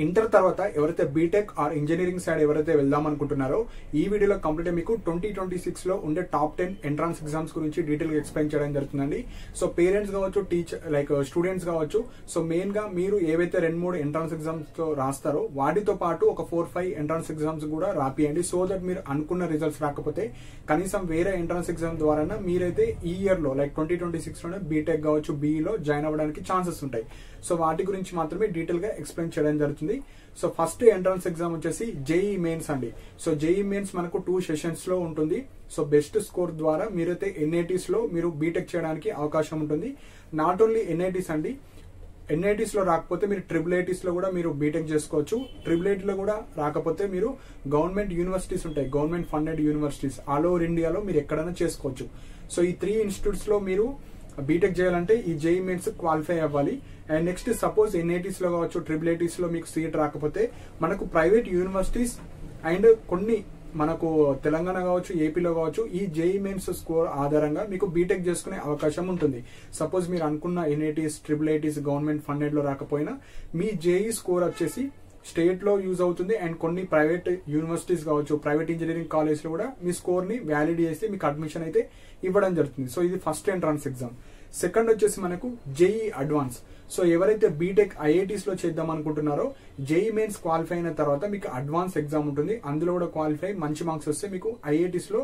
Inter తర్వాత ఎవరైతే BTech or engineering side ఎవరైతే వెళ్దాం అనుకుంటున్నారో ఈ వీడియోలో కంప్లీట్ మీకు 2026 లో ఉండే టాప్ 10 ఎంట్రన్స్ ఎగ్జామ్స్ గురించి డీటెయిల్ గా ఎక్స్ప్లెయిన్ చేయడం జరుగుతుందండి. సో పేరెంట్స్ కావచ్చు, టీచర్ స్టూడెంట్స్ కావచ్చు, సో మెయిన్ గా మీరు ఏవైతే 2-3 ఎంట్రన్స్ ఎగ్జామ్స్ తో రాస్తారో వాటితో పాటు ఒక 4-5 ఎంట్రన్స్ ఎగ్జామ్స్ కూడా రాపియండి. సో దట్ మీరు అనుకున్న రిజల్ట్స్ రాకపోతే కనీసం వేరే ఎంట్రన్స్ ఎగ్జామ్ ద్వారా మీరైతే ఈ ఇయర్ లో 2026 లోనే బీటెక్ కావచ్చు, బీఈలో జాయిన్ అవ్వడానికి ఛాన్సెస్ ఉంటాయి. సో వాటి గురించి మాత్రమే డీటెయిల్ గా ఎక్స్ప్లెయిన్ చేయడం జరుగుతుంది. సో ఫస్ట్ ఎంట్రన్స్ ఎగ్జామ్ వచ్చేసి జేఈ మెయిన్స్ అండి. సో జేఈ మెయిన్స్ మనకు 2 సెషన్స్ లో ఉంటుంది. సో బెస్ట్ స్కోర్ ద్వారా మీరైతే ఎన్ఐటీస్ లో మీరు బీటెక్ చేయడానికి అవకాశం ఉంటుంది. నాట్ ఓన్లీ ఎన్ఐటీస్ అండి, ఎన్ఐటీస్ లో రాకపోతే మీరు ట్రిపుల్ లో కూడా మీరు బీటెక్ చేసుకోవచ్చు. ట్రిపుల్ లో కూడా రాకపోతే మీరు గవర్నమెంట్ యూనివర్సిటీస్ ఉంటాయి, government funded universities all over ఇండియాలో మీరు ఎక్కడైనా చేసుకోవచ్చు. సో ఈ 3 ఇన్స్టిట్యూట్స్ లో మీరు బీటెక్ చేయాలంటే ఈ జేఈ మెయిన్స్ క్వాలిఫై అవ్వాలి. అండ్ నెక్స్ట్ సపోజ్ ఎన్ఐటీస్ లో కావచ్చు, ట్రిపుల్ లో మీకు సీట్ రాకపోతే మనకు ప్రైవేట్ యూనివర్సిటీస్ అండ్ కొన్ని మనకు తెలంగాణ కావచ్చు, ఏపీలో కావచ్చు, ఈ జేఈ మెయిన్స్ స్కోర్ ఆధారంగా మీకు బీటెక్ చేసుకునే అవకాశం ఉంటుంది. సపోజ్ మీరు అనుకున్న ఎన్ఐటీస్, ట్రిపుల్ గవర్నమెంట్ ఫండెడ్ లో రాకపోయినా మీ జేఈ స్కోర్ వచ్చేసి స్టేట్ లో యూజ్ అవుతుంది. అండ్ కొన్ని ప్రైవేట్ యూనివర్సిటీస్ కావచ్చు, ప్రైవేట్ ఇంజనీరింగ్ కాలేజ్ లో కూడా మీ స్కోర్ ని వ్యాలిడ్ చేసి మీకు అడ్మిషన్ అయితే ఇవ్వడం జరుగుతుంది. సో ఇది ఫస్ట్ ఎంట్రన్స్ ఎగ్జామ్. సెకండ్ వచ్చేసి మనకు జేఈ అడ్వాన్స్. సో ఎవరైతే బీటెక్ ఐఐటీస్ లో చేద్దాం అనుకుంటున్నారో జేఈ మెయిన్స్ క్వాలిఫై అయిన తర్వాత మీకు అడ్వాన్స్ ఎగ్జామ్ ఉంటుంది. అందులో కూడా క్వాలిఫై మంచి మార్క్స్ వస్తే మీకు ఐఐటీస్ లో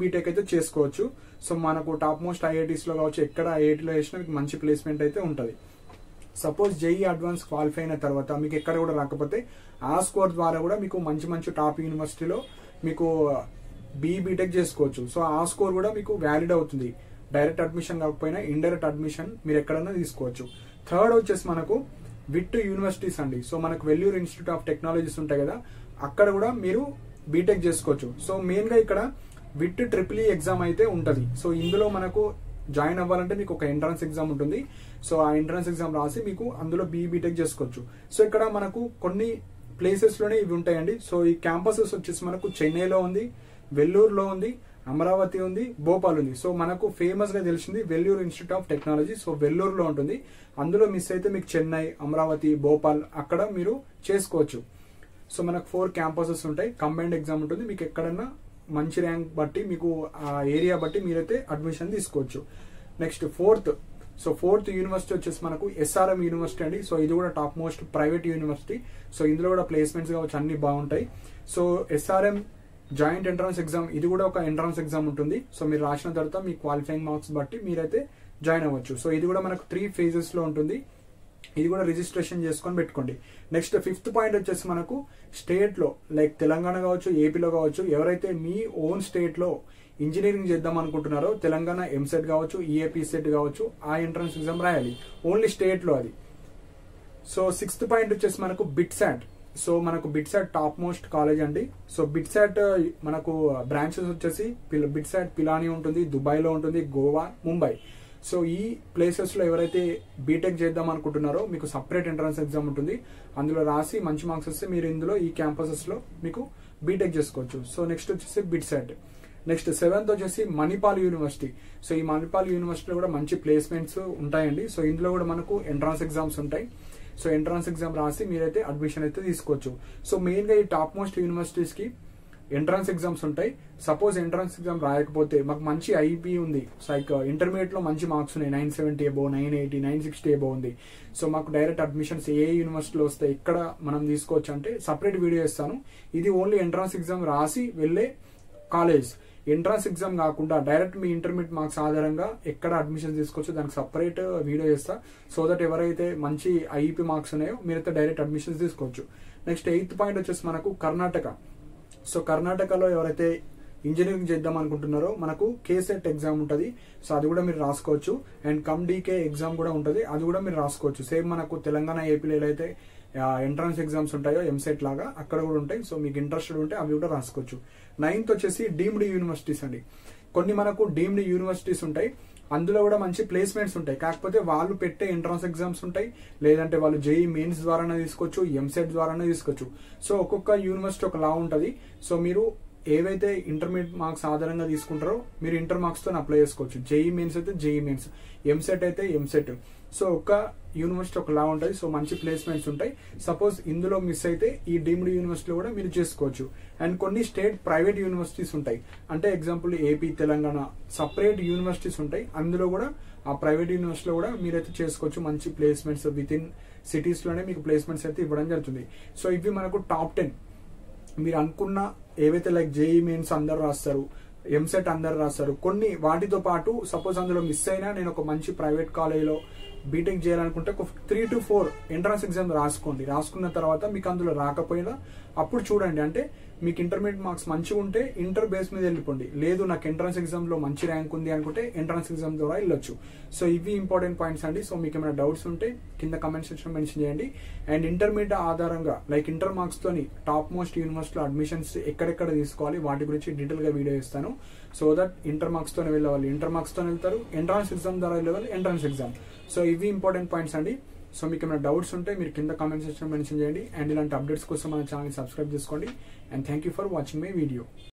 బీటెక్ అయితే చేసుకోవచ్చు. సో మనకు టాప్ మోస్ట్ ఐఐటీస్ లో కావచ్చు, ఎక్కడ ఐఐటీలో చేసినా మీకు మంచి ప్లేస్మెంట్ అయితే ఉంటుంది. సపోజ్ జేఈ అడ్వాన్స్ క్వాలిఫై అయిన తర్వాత మీకు ఎక్కడ కూడా రాకపోతే ఆ స్కోర్ ద్వారా కూడా మీకు మంచి మంచి టాప్ యూనివర్సిటీలో మీకు బీటెక్ చేసుకోవచ్చు. సో ఆ స్కోర్ కూడా మీకు వ్యాలిడ్ అవుతుంది. డైరెక్ట్ అడ్మిషన్ కాకపోయినా ఇండైరెక్ట్ అడ్మిషన్ మీరు ఎక్కడైనా తీసుకోవచ్చు. థర్డ్ వచ్చేసి మనకు విట్ యూనివర్సిటీస్ అండి. సో మనకు వెల్లూరు ఇన్స్టిట్యూట్ ఆఫ్ టెక్నాలజీస్ ఉంటాయి కదా, అక్కడ కూడా మీరు బీటెక్ చేసుకోవచ్చు. సో మెయిన్ గా ఇక్కడ విట్ ట్రిపుల్ ఎగ్జామ్ అయితే ఉంటది. సో ఇందులో మనకు జాయిన్ అవ్వాలంటే మీకు ఒక ఎంట్రన్స్ ఎగ్జామ్ ఉంటుంది. సో ఆ ఎంట్రన్స్ ఎగ్జామ్ రాసి మీకు అందులో బీటెక్ చేసుకోవచ్చు. సో ఇక్కడ మనకు కొన్ని ప్లేసెస్ లోనే ఇవి ఉంటాయండి. సో ఈ క్యాంపసెస్ వచ్చేసి మనకు చెన్నైలో ఉంది, వెల్లూరులో ఉంది, అమరావతి ఉంది, భోపాల్ ఉంది. సో మనకు ఫేమస్ గా తెలిసింది Vellore institute of technology. So వెల్లూరులో ఉంటుంది. అందులో మిస్ అయితే మీకు చెన్నై, అమరావతి, భోపాల్ అక్కడ మీరు చేసుకోవచ్చు. సో మనకు 4 క్యాంపసెస్ ఉంటాయి. కంబైన్డ్ ఎగ్జామ్ ఉంటుంది. మీకు ఎక్కడన్నా మంచి ర్యాంక్ బట్టి మీకు ఆ ఏరియా బట్టి మీరైతే అడ్మిషన్ తీసుకోవచ్చు. నెక్స్ట్ ఫోర్త్ యూనివర్సిటీ వచ్చేసి మనకు ఎస్ఆర్ఎం యూనివర్సిటీ అండి. సో ఇది కూడా top most private university. So ఇందులో కూడా ప్లేస్మెంట్స్ కావచ్చు, అన్ని బాగుంటాయి. So SRM joint entrance exam, ఇది కూడా ఒక ఎంట్రన్స్ ఎగ్జామ్ ఉంటుంది. సో మీరు రాసిన తర్వాత మీ క్వాలిఫైయింగ్ మార్క్స్ బట్టి మీరైతే జాయిన్ అవ్వచ్చు. సో ఇది కూడా మనకు 3 phases లో ఉంటుంది. ఇది కూడా రిజిస్ట్రేషన్ చేసుకొని పెట్టుకోండి. నెక్స్ట్ 5th పాయింట్ వచ్చేసి మనకు స్టేట్ లో తెలంగాణ కావచ్చు, ఏపీలో కావచ్చు, ఎవరైతే మీ ఓన్ స్టేట్ లో ఇంజనీరింగ్ చేద్దాం అనుకుంటున్నారో తెలంగాణ ఎంసెట్ కావచ్చు, ఈఏపీ సెట్ కావచ్చు, ఆ ఎంట్రన్స్ ఎగ్జామ్ రాయాలి ఓన్లీ స్టేట్ లో అది. సో 6th పాయింట్ వచ్చేసి మనకు బిట్సాట్. సో మనకు బిట్సాట్ టాప్ మోస్ట్ కాలేజ్ అండి. సో బిట్సాట్ మనకు బ్రాంచెస్ వచ్చేసి బిట్సాట్ పిలానీ ఉంటుంది, దుబాయ్ లో ఉంటుంది, గోవా, ముంబై. సో ఈ ప్లేసెస్ లో ఎవరైతే బీటెక్ చేద్దాం అనుకుంటున్నారో మీకు సపరేట్ ఎంట్రన్స్ ఎగ్జామ్ ఉంటుంది. అందులో రాసి మంచి మార్క్స్ వస్తే మీరు ఇందులో ఈ క్యాంపసెస్ లో మీకు బీటెక్ చేసుకోవచ్చు. సో నెక్స్ట్ వచ్చేసి బిట్సాట్. నెక్స్ట్ 7th వచ్చేసి మణిపాల్ యూనివర్సిటీ. సో ఈ మణిపాల్ యూనివర్సిటీలో కూడా మంచి ప్లేస్మెంట్స్ ఉంటాయండి. సో ఇందులో కూడా మనకు ఎంట్రన్స్ ఎగ్జామ్స్ ఉంటాయి. సో ఎంట్రన్స్ ఎగ్జామ్ రాసి మీరైతే అడ్మిషన్ అయితే తీసుకోవచ్చు. సో మెయిన్ గా ఈ టాప్ మోస్ట్ యూనివర్సిటీస్ కి ఎంట్రన్స్ ఎగ్జామ్స్ ఉంటాయి. సపోజ్ ఎంట్రన్స్ ఎగ్జామ్ రాయకపోతే మాకు మంచి ఐపీ ఉంది, ఇంటర్మీడియట్ లో మంచి మార్క్స్ ఉన్నాయి, 970 అబోవ్, 980, 960 అబోవ్ ఉంది. సో మాకు డైరెక్ట్ అడ్మిషన్స్ ఏ యూనివర్సిటీలో వస్తాయి, ఇక్కడ మనం తీసుకోవచ్చు అంటే సపరేట్ వీడియో ఇస్తాను. ఇది ఓన్లీ ఎంట్రన్స్ ఎగ్జామ్ రాసి వెళ్లే కాలేజ్. ఎంట్రన్స్ ఎగ్జామ్ కాకుండా డైరెక్ట్ మీ ఇంటర్మీడియట్ మార్క్స్ ఆధారంగా ఎక్కడ అడ్మిషన్ తీసుకోవచ్చు దానికి సపరేట్ వీడియో చేస్తా. సో దట్ ఎవరైతే మంచి ఐఈపీ మార్క్స్ ఉన్నాయో మీరైతే డైరెక్ట్ అడ్మిషన్స్ తీసుకోవచ్చు. నెక్స్ట్ 8th పాయింట్ వచ్చేసి మనకు కర్ణాటక. సో కర్ణాటకలో ఎవరైతే ఇంజనీరింగ్ చేద్దాం అనుకుంటున్నారో మనకు కేసెట్ ఎగ్జామ్ ఉంటుంది. సో అది కూడా మీరు రాసుకోవచ్చు. అండ్ కమ్డీకే ఎగ్జామ్ కూడా ఉంటుంది, అది కూడా మీరు రాసుకోవచ్చు. సేమ్ మనకు తెలంగాణ, ఏపీలో అయితే ఎంట్రన్స్ ఎగ్జామ్స్ ఉంటాయో ఎంసెట్ లాగా అక్కడ కూడా ఉంటాయి. సో మీకు ఇంట్రెస్టెడ్ ఉంటే అవి కూడా రాసుకోవచ్చు. 9th వచ్చేసి డీమ్డ్ యూనివర్సిటీస్ అండి. కొన్ని మనకు డీమ్డ్ యూనివర్సిటీస్ ఉంటాయి, అందులో కూడా మంచి ప్లేస్మెంట్స్ ఉంటాయి. కాకపోతే వాళ్ళు పెట్టే ఎంట్రన్స్ ఎగ్జామ్స్ ఉంటాయి, లేదంటే వాళ్ళు జేఈ మెయిన్స్ ద్వారానే తీసుకోవచ్చు, ఎంసెట్ ద్వారానే తీసుకోవచ్చు. సో ఒక్కొక్క యూనివర్సిటీ ఒక లా ఉంటుంది. సో మీరు ఏవైతే ఇంటర్మీడియట్ మార్క్స్ ఆధారంగా తీసుకుంటారో మీరు ఇంటర్ మార్క్స్ తో అప్లై చేసుకోవచ్చు. జేఈ మెయిన్స్ అయితే జేఈ మెయిన్స్, ఎంసెట్ అయితే ఎంసెట్. సో ఒక్క యూనివర్సిటీ ఒకలా ఉంటుంది. సో మంచి ప్లేస్మెంట్స్ ఉంటాయి. సపోజ్ ఇందులో మిస్ అయితే ఈ డీమ్డ్ యూనివర్సిటీలో కూడా మీరు చేసుకోవచ్చు. అండ్ కొన్ని స్టేట్ ప్రైవేట్ యూనివర్సిటీస్ ఉంటాయి. అంటే example AP, Telangana separate universities ఉంటాయి. అందులో కూడా ఆ ప్రైవేట్ యూనివర్సిటీలో కూడా మీరైతే చేసుకోవచ్చు. మంచి ప్లేస్మెంట్స్ విత్ ఇన్ సిటీస్ లోనే మీకు ప్లేస్మెంట్స్ అయితే ఇవ్వడం జరుగుతుంది. సో ఇవి మనకు టాప్ 10 మీరు అనుకున్న ఏవైతే లైక్ జేఈ మెయిన్స్ అందరు రాస్తారు, ఎంసెట్ అందరు రాస్తారు. కొన్ని వాటితో పాటు సపోజ్ అందులో మిస్ అయినా నేను ఒక మంచి ప్రైవేట్ కాలేజీలో బీటెక్ చేయాలనుకుంటే ఒక 3 to 4 ఎంట్రన్స్ ఎగ్జామ్ రాసుకోండి. రాసుకున్న తర్వాత మీకు అందులో రాకపోయినా అప్పుడు చూడండి. అంటే మీకు ఇంటర్మీడియట్ మార్క్స్ మంచిగా ఉంటే ఇంటర్ బేస్ మీద వెళ్ళిపోండి. లేదు నాకు ఎంట్రన్స్ ఎగ్జామ్ లో మంచి ర్యాంక్ ఉంది అనుకుంటే ఎంట్రన్స్ ఎగ్జామ్ ద్వారా వెళ్ళొచ్చు. సో ఇవి ఇంపార్టెంట్ పాయింట్స్ అండి. సో మీకు ఏమైనా డౌట్స్ ఉంటే కింద కమెంట్ సెక్షన్ మెన్షన్ చేయండి. అండ్ ఇంటర్మీడియట్ ఆధారంగా లైక్ ఇంటర్ మార్క్స్ తోని టాప్ మోస్ట్ యూనివర్సిటీలో అడ్మిషన్స్ ఎక్కడెక్కడ తీసుకోవాలి వాటి గురించి డీటెయిల్ గా వీడియో ఇస్తాను. సో దట్ ఇంటర్ మార్క్స్ తోనే వెళ్ళే వాళ్ళు ఇంటర్ మార్క్స్ తోనే వెళ్తారు, ఎంట్రన్స్ ఎగ్జామ్ ద్వారా వెళ్ళే వాళ్ళు ఎంట్రన్స్ ఎగ్జామ్. సో ఇవి ఇంపార్టెంట్ పాయింట్స్ అండి. సో మీకు ఏమైనా డౌట్స్ ఉంటే మీరు కింద కామెంట్ సెక్షన్ మెన్షన్ చేయండి. అండ్ ఇలాంటి అప్డేట్స్ కోసం మన ఛానల్ సబ్స్క్రైబ్ చేసుకోండి. And thank you for watching my video.